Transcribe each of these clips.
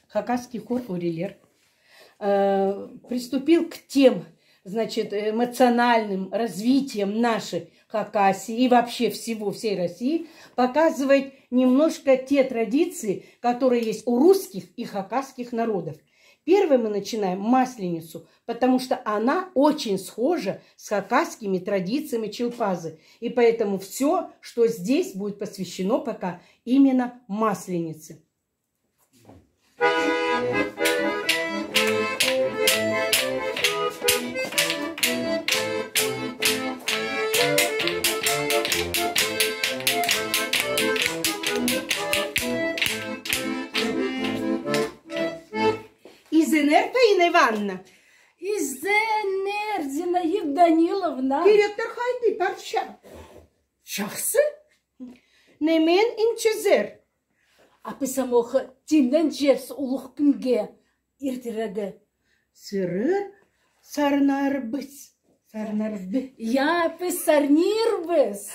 хакасский хор «Орелер» приступил к тем, значит, эмоциональным развитием нашей Хакасии и вообще всей России, показывать немножко те традиции, которые есть у русских и хакасских народов. Первым мы начинаем Масленицу, потому что она очень схожа с хакасскими традициями Чилпазы. И поэтому все, что здесь будет посвящено пока именно Масленице. Изенер Таина Ивановна. Изенер Зинаида Даниловна. Директор Хайди Парша. Жақсы? Немен инчезер. Апы самоғы тимнен жерс ұлық күнге ертерегі. Сырыр сарнарбыз. Сарнарбы. Япы сарнирбыз.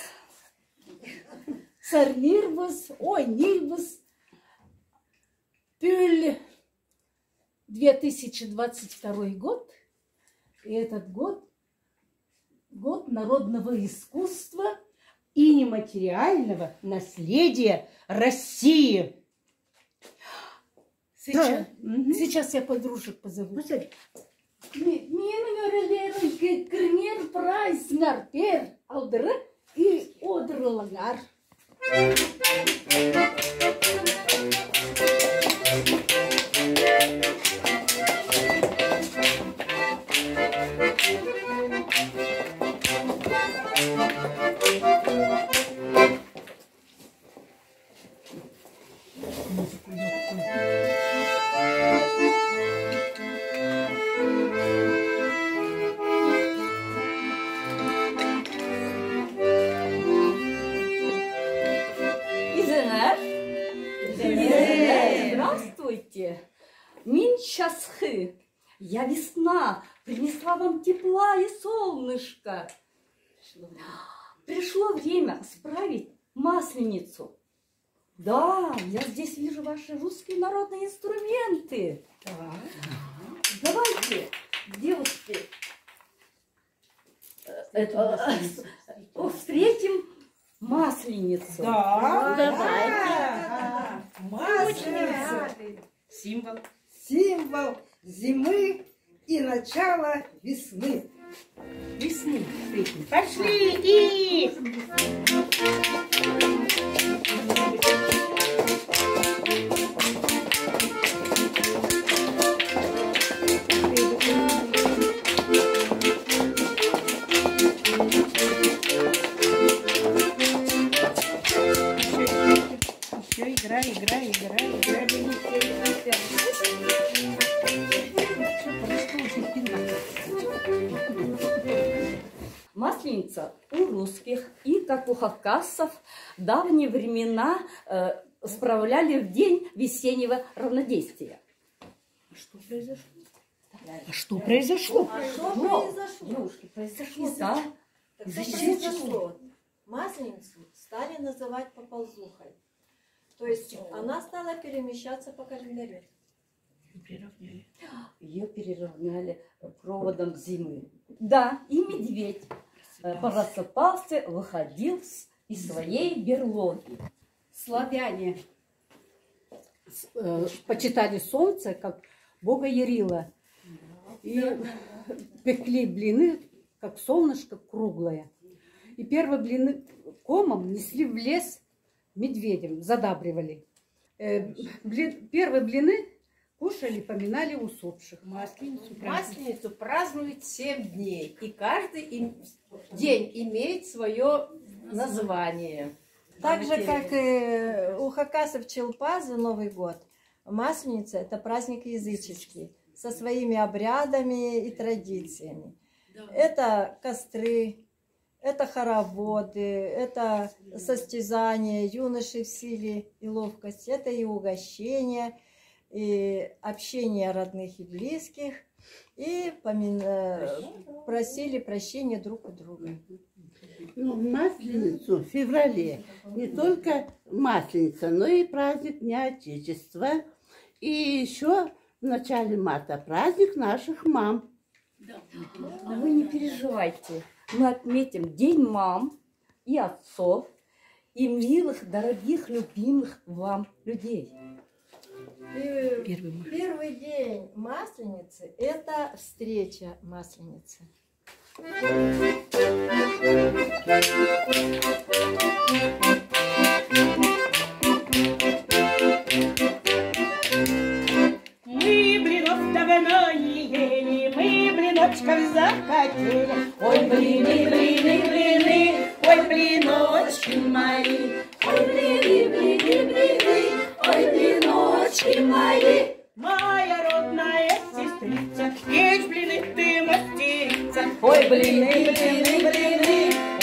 Сарнирбыз, ойнирбыз. Пюль 2022 год. И этот год народного искусства и нематериального наследия России. Сейчас я подружек позову. Менің өрелерім кірнер прайсыңар пер алдыры и одырылыңар. Здравствуйте! Мин Часхы. Я весна, принесла вам тепла и солнышко. Пришло время справить Масленицу. Да, я здесь вижу ваши русские народные инструменты. Да. Давайте, девушки, встретим Масленицу. Да, давайте. Масленица. Символ зимы и начала весны. Весны. Пошли и... Играй. Масленица у русских и, как у хакасцев, в давние времена справляли в день весеннего равнодействия. Что произошло? Девушки, произошло, да. Так что произошло? Масленицу стали называть поползухой. То есть она стала перемещаться по календарю. Ее переравняли проводом зимы. Да, и медведь просыпался, выходил из своей берлоги. Славяне почитали солнце как бога Ярила. И пекли блины, как солнышко круглое. И первые блины комом несли в лес медведям, задабривали. Первые блины кушали, поминали усопших. Масленицу празднуют 7 дней. И каждый день имеет свое название. Так же, как и у хакасов Чилпазы Новый год, Масленица – это праздник языческий, со своими обрядами и традициями. Это костры, это хороводы, это состязания юношей в силе и ловкости, это и угощения, и общение родных и близких, и просили прощения друг у друга. Ну, в Масленицу, в феврале, не только Масленица, но и праздник Дня Отечества. И еще в начале марта праздник наших мам. Но вы не переживайте. Мы отметим День мам и отцов, и милых, дорогих, любимых вам людей. Первый день Масленицы – это встреча Масленицы. Мы блинов давно не ели, мы блиночков захотели. Ой, блины, блины, блины, ой, блиночки мои. Ой, блины, блины, блины, ой, блиночки мои. Моя родная сестрица, печь блины ты мастерица. Ой, блины, блины, блины,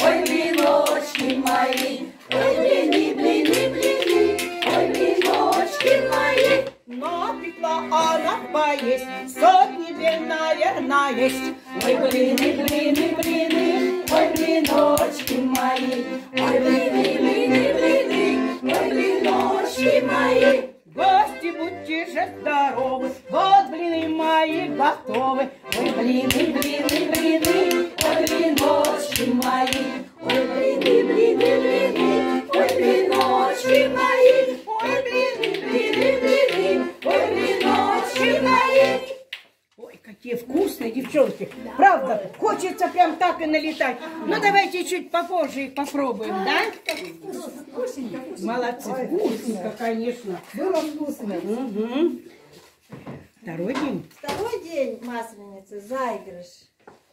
ой, блиночки мои. Ой, блины, блины, блины, ой, блиночки мои. Напекла она поесть, сотни блин, наверное, есть. Ой, блины, блины, блины, ой, блиночки мои. Ой, блины, блины, блины, ой, блиночки мои. Гости, будьте же здоровы, вот блины мои готовы. Ой, блины, блины, блины, ой, блиночки мои. Ой, блины, блины, блины, ой, блиночки мои. Ой, блины, блины, блины, ой, блиночки мои. Ой, какие вкусные девчонки. Правда, хочется прям так и налетать. Ну, давайте чуть попозже их попробуем, да? Молодцы, вкусненько, конечно. Было вкусно. Угу. Второй день. Второй день Масленицы – заигрыш.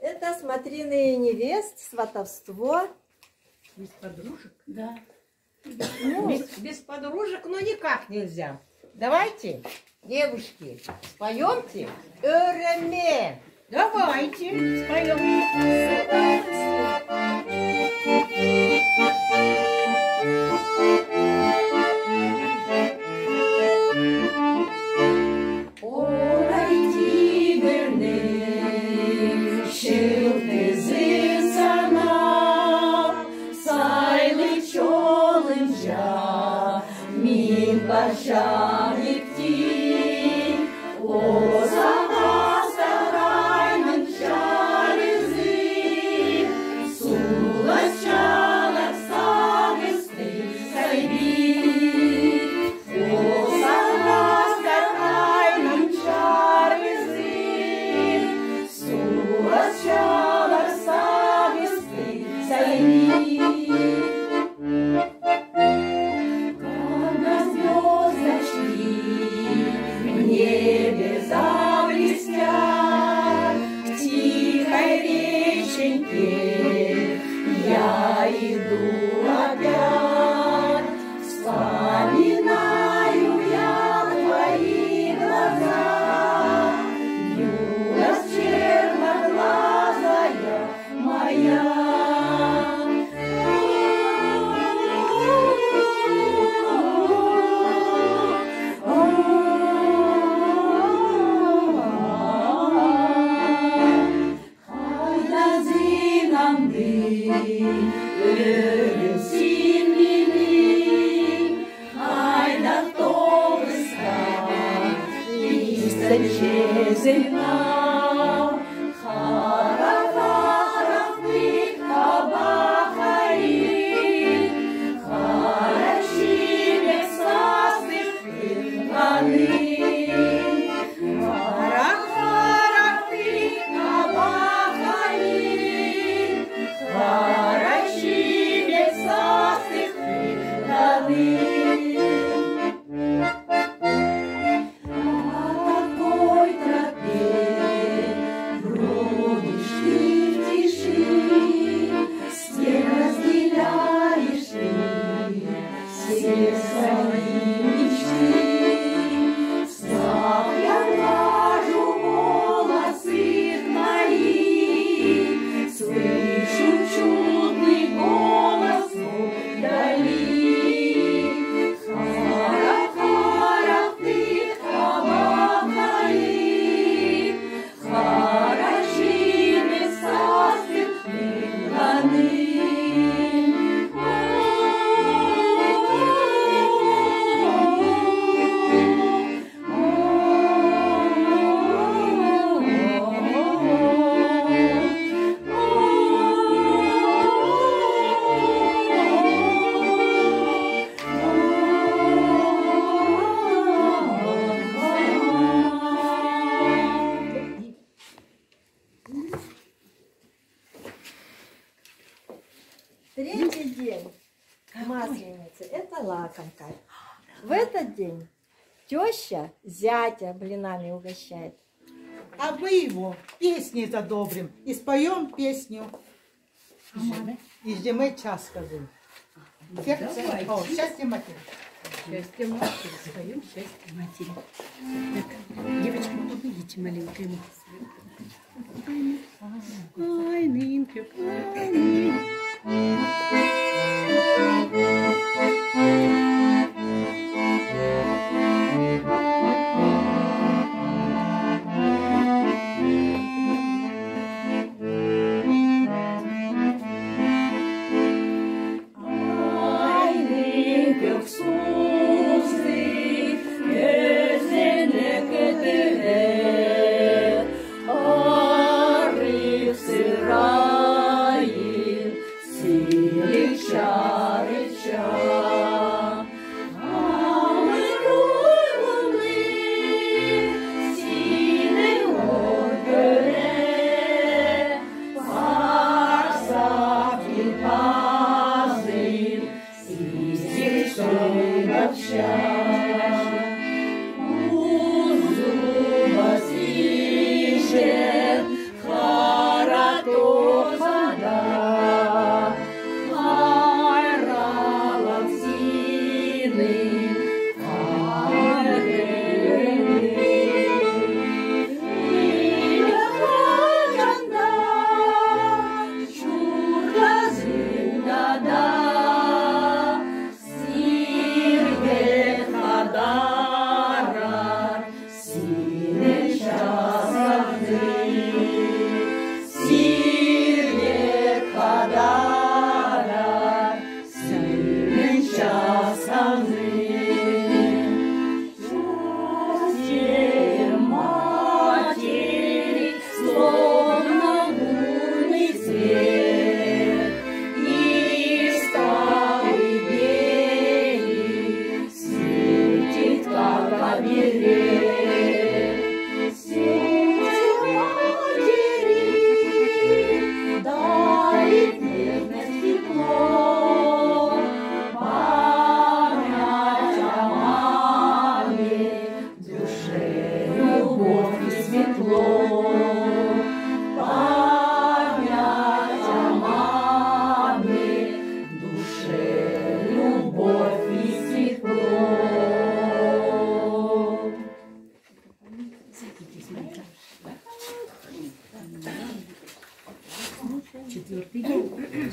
Это смотрины невест, сватовство. Без подружек? Да. Без подружек, ну никак нельзя. Давайте, девушки, споемте «Öğrenme». Давайте споем. день теща зятя блинами угощает. А мы его песней задобрим и споем песню. И ждем час, скажу. Сердце, о, счастье матери. Счастье матери. Споем счастье матери. Так, девочки, идите маленькая. Ай, Нинка,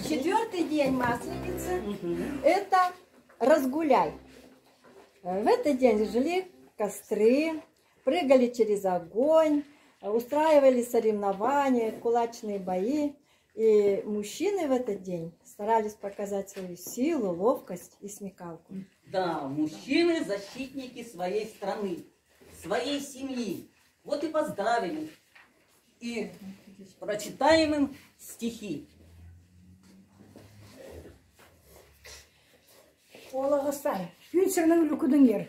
Четвертый день Масленицы – это разгуляй. В этот день жгли костры, прыгали через огонь, устраивали соревнования, кулачные бои. И мужчины в этот день старались показать свою силу, ловкость и смекалку. Да, мужчины – защитники своей страны, своей семьи. Вот и поздравим их. И прочитаем им стихи. Олағыстар, үйін сырның үлкідіңер.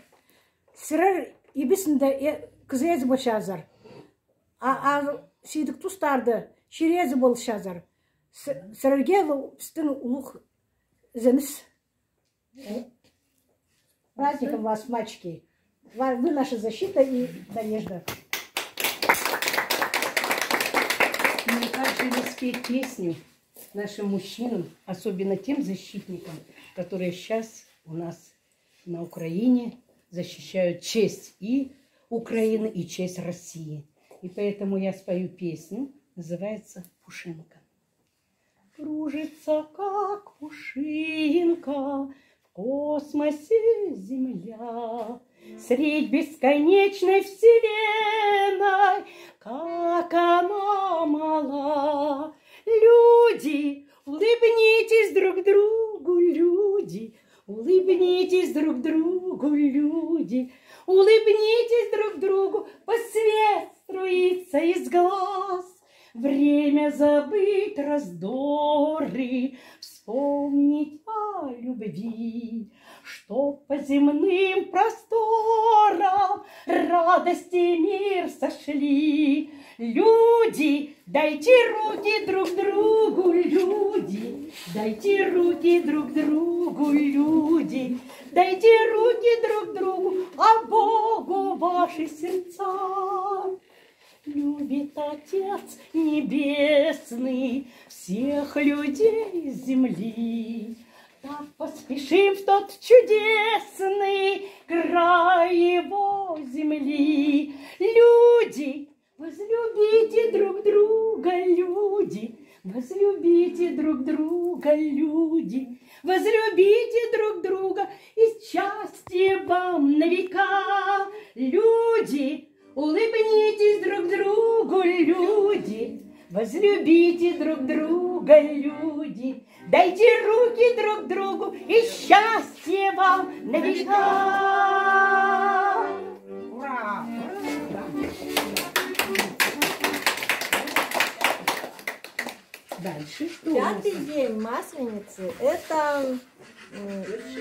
Сырыр ебесінде кізезі болшазыр. Сейдік тұстарды шерезі болшазыр. Сырырге үстін ұлық зіміс. Праздником вас, мальчики. Вы наша защита и надежда. Мы также спеть песню нашим мужчинам, особенно тем защитникам, которые сейчас у нас на Украине защищают честь и Украины, и честь России. И поэтому я спою песню, называется «Пушинка». Кружится, как пушинка, в космосе Земля, средь бесконечной вселенной, как она мала. Люди, улыбнитесь друг другу, люди, улыбнитесь друг другу, люди, улыбнитесь друг другу, пусть свет струится из глаз. Время забыть раздоры, вспомнить о любви, чтоб по земным просторам радости мир сошли. Люди, дайте руки друг другу, люди, дайте руки друг другу, люди, Дайте руки друг другу, а Богу ваши сердца. Любит Отец Небесный всех людей земли. Так поспешим в тот чудесный край его земли. Люди, возлюбите друг друга, люди, возлюбите друг друга, люди, возлюбите друг друга, и счастье вам на века. Люди, улыбнитесь друг другу, люди, возлюбите друг друга, люди, дайте руки друг другу, и счастье вам на века. Ура! Дальше что? у нас? Пятый день Масленицы – это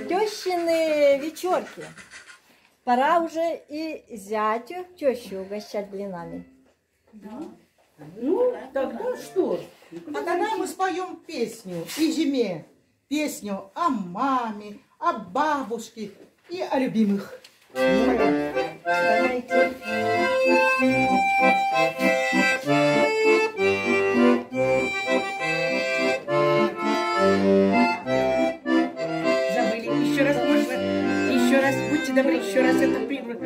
тещины вечерки. Пора уже и зятю тещу угощать блинами. Ну, тогда что? А тогда мы споем песню и зиме. Песню о маме, о бабушке и о любимых. Давайте. Забыли. Еще раз можно? Еще раз, будьте добры, еще раз это прибрать.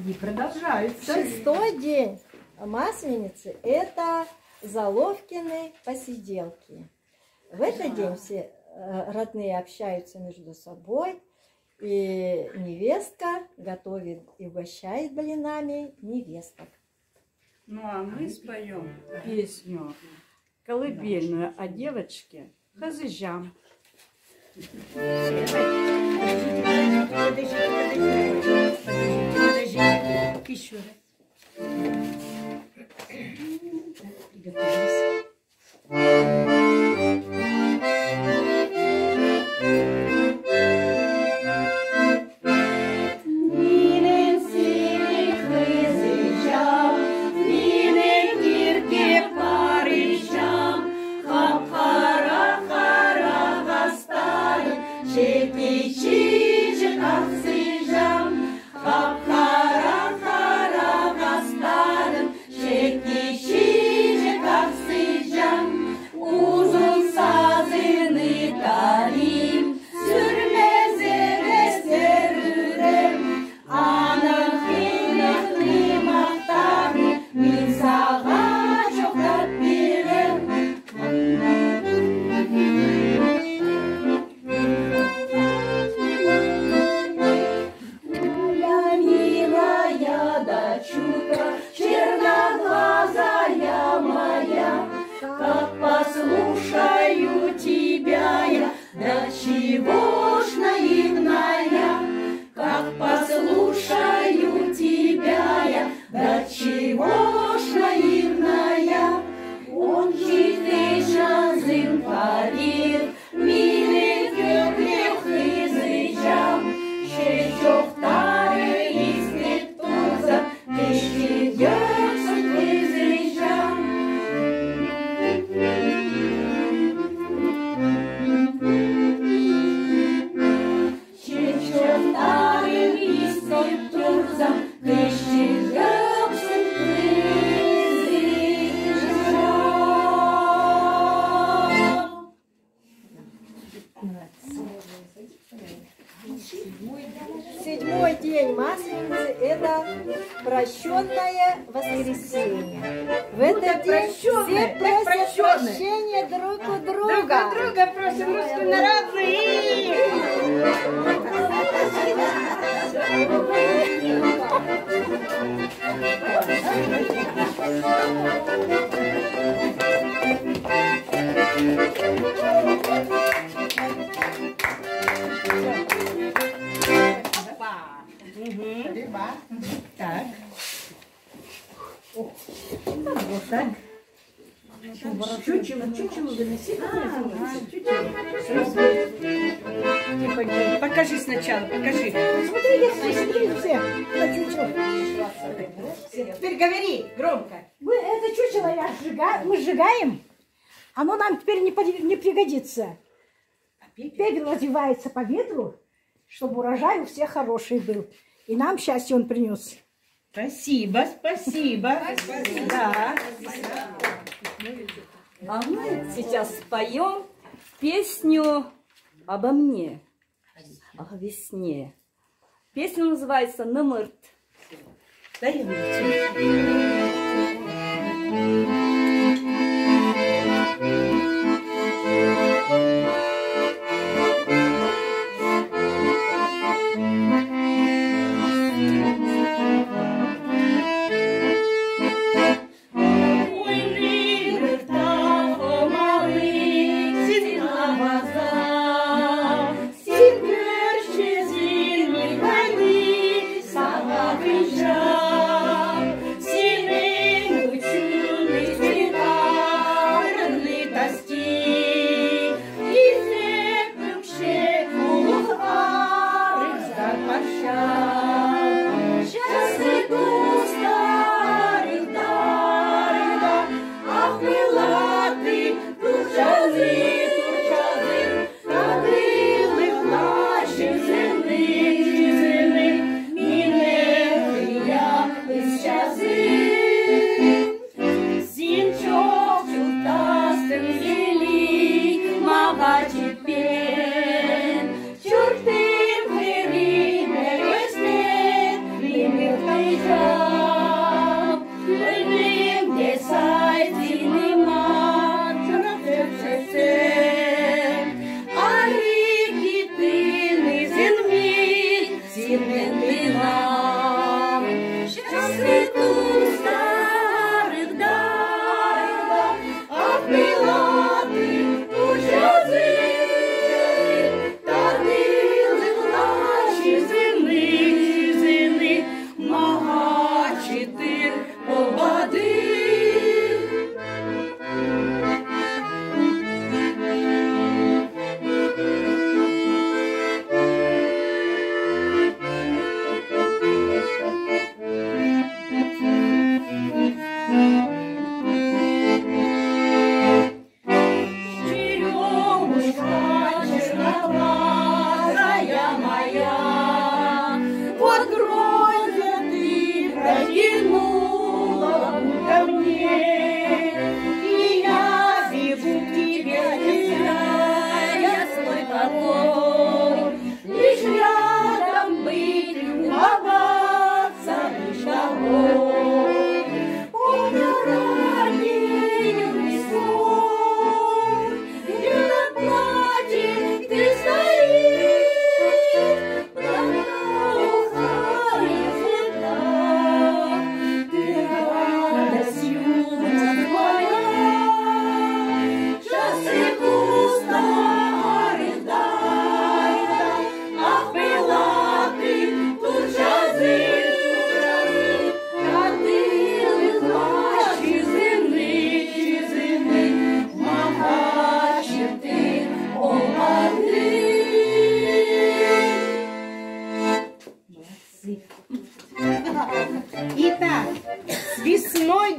И продолжается. Шестой день Масленицы – это Заловкины посиделки. В этот день все родные общаются между собой, и невестка готовит и угощает блинами невесток. Ну а мы споем песню колыбельную о девочке Хазыжам. Подождите. Еще раз. Приготовились. Седьмой день Масленицы – это прощенное воскресенье. В этот день все просят прощения друг у друга. Друг у друга просим русскую народную. Так. Вот так. Чучело занеси. Покажи сначала, покажи. Смотрите все на чучело. Теперь говори громко. Это чучело мы сжигаем, оно нам теперь не пригодится. Пепел развивается по ветру, чтобы урожай у всех хороший был. И нам счастье он принес. Спасибо, спасибо. Да. А мы сейчас споем песню обо мне, о весне. Песня называется «Намырт». Дай я выйти. Сины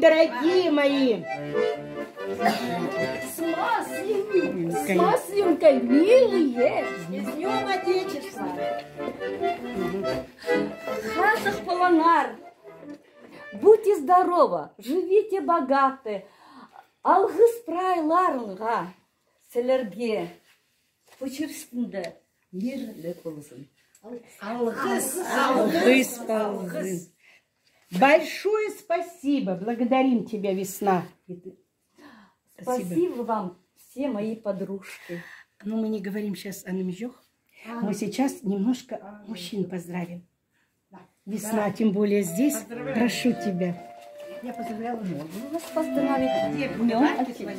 дорогие мои. С Масленькой, милые. С Днем Отечества! Хасах Полонар. Будьте здоровы, живите богаты. Алгыс прайларыңға, сілерге, почерсінде, мирлі болсын. Алгыс. Большое спасибо. Благодарим тебя, весна. Спасибо вам, все мои подружки. Ну, мы не говорим сейчас о намежах. Мы сейчас немножко мужчин поздравим. Весна, тем более здесь. Прошу тебя. Я поздравляла. Могу вас поздравить. Днем Отечества.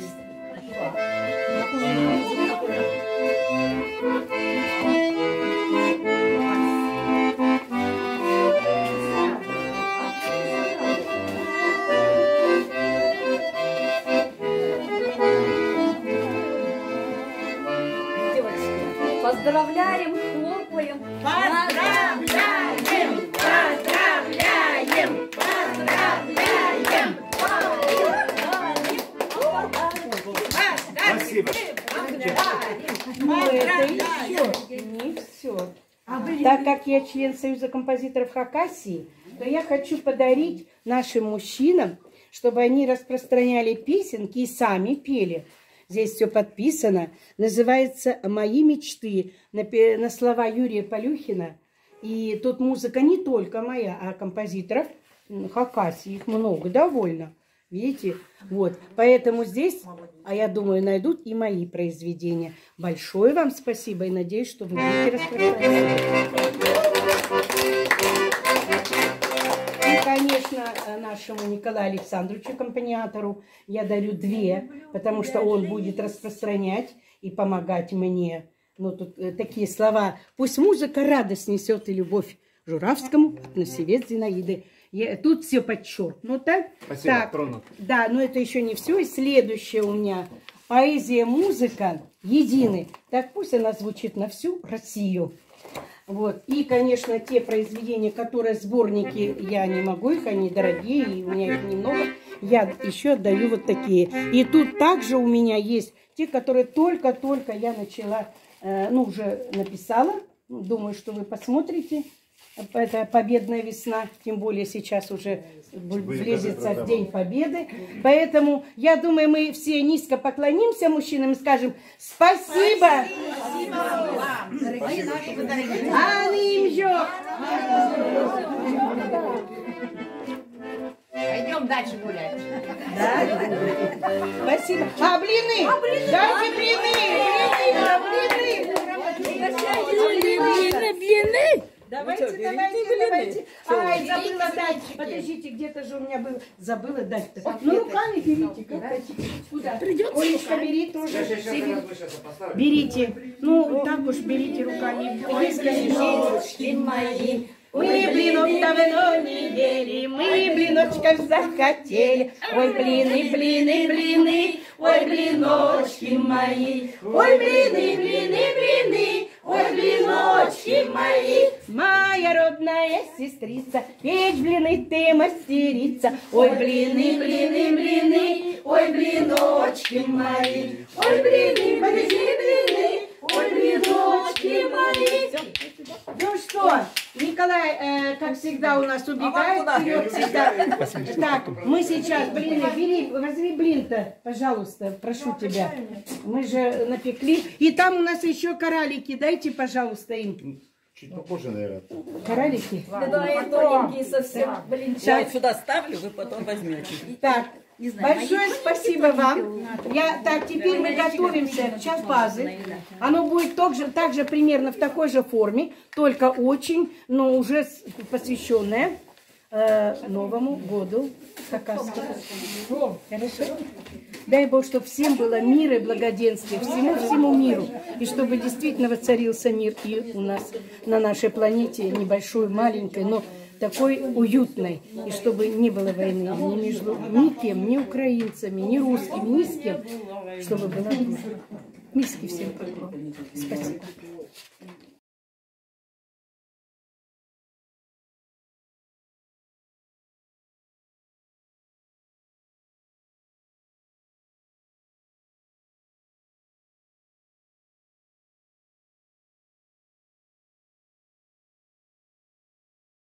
Девочки, поздравляем, хлопаем. Поздравляем! Поздравляем! Поздравляем! Спасибо. Ну, это еще не все. Так как я член Союза композиторов Хакасии, то я хочу подарить нашим мужчинам, чтобы они распространяли песенки и сами пели. Здесь все подписано. Называется «Мои мечты» на слова Юрия Полюхина. И тут музыка не только моя, а композиторов Хакасии. Их много довольно. Видите? Вот. Поэтому здесь, а я думаю, найдут и мои произведения. Большое вам спасибо и надеюсь, что вы будете распространять. И, конечно, нашему Николаю Александровичу, аккомпаниатору, я дарю 2, потому что он будет распространять и помогать мне. Ну, тут такие слова. Пусть музыка радость несет и любовь Журавскому от Насевец Зинаиды. Тут все подчеркнуто. Спасибо, так, тронут. Да, но это еще не все. И следующее у меня. Поэзия, музыка едины. Так пусть она звучит на всю Россию. Вот. И, конечно, те произведения, которые сборники, я не могу их, они дорогие, и у меня их немного. Я еще отдаю вот такие. И тут также у меня есть те, которые только-только я начала, уже написала. Думаю, что вы посмотрите. Это победная весна, тем более сейчас уже близится День Победы. Поэтому, я думаю, мы все низко поклонимся мужчинам и скажем спасибо. Спасибо вам, дорогие наши дорогие. Пойдем дальше гулять. Да? Спасибо. А блины? Дайте блины. Давайте. Ай, забыла дать. Подождите, где-то же у меня был. Забыла дать-то. Ну, руками берите. Куда? Олечка, бери тоже. Берите. Ну, так уж берите руками. Есть, конечно. мои. Мы блинов давно не ели, мы блиночков захотели. Ой, блины, блины, блины, ой, блиночки мои. Ой, блины, блины, блины, ой, блиночки мои. Моя родная сестрица, печь блины ты мастерица. Ой, блины, блины, блины, ой, блиночки мои. Ой, блины, блины, блины, ой, блиночки мои. Ну что, Николай, как всегда, у нас убегает вперед всегда. Так, мы сейчас блины, бери, возьми блин-то, пожалуйста, прошу тебя. Мы же напекли. И там у нас еще коралики, дайте, пожалуйста, им. Чуть попозже, наверное. Коралики? Да, тоненькие совсем. Блин, я вот сюда ставлю, вы потом возьмете. Так, большое спасибо вам. Так, теперь мы готовимся к чапазы. Оно будет также примерно в такой же форме, только очень, но уже посвященное Новому году Хакасскому. Хорошо? Дай Бог, чтобы всем было мира и благоденствия, всему миру. И чтобы действительно воцарился мир и у нас на нашей планете, небольшой, маленькой, но такой уютной. И чтобы не было войны ни между никем, ни украинцами, ни русскими, ни с кем. Чтобы была дружба. Низкий всем поклон. Спасибо.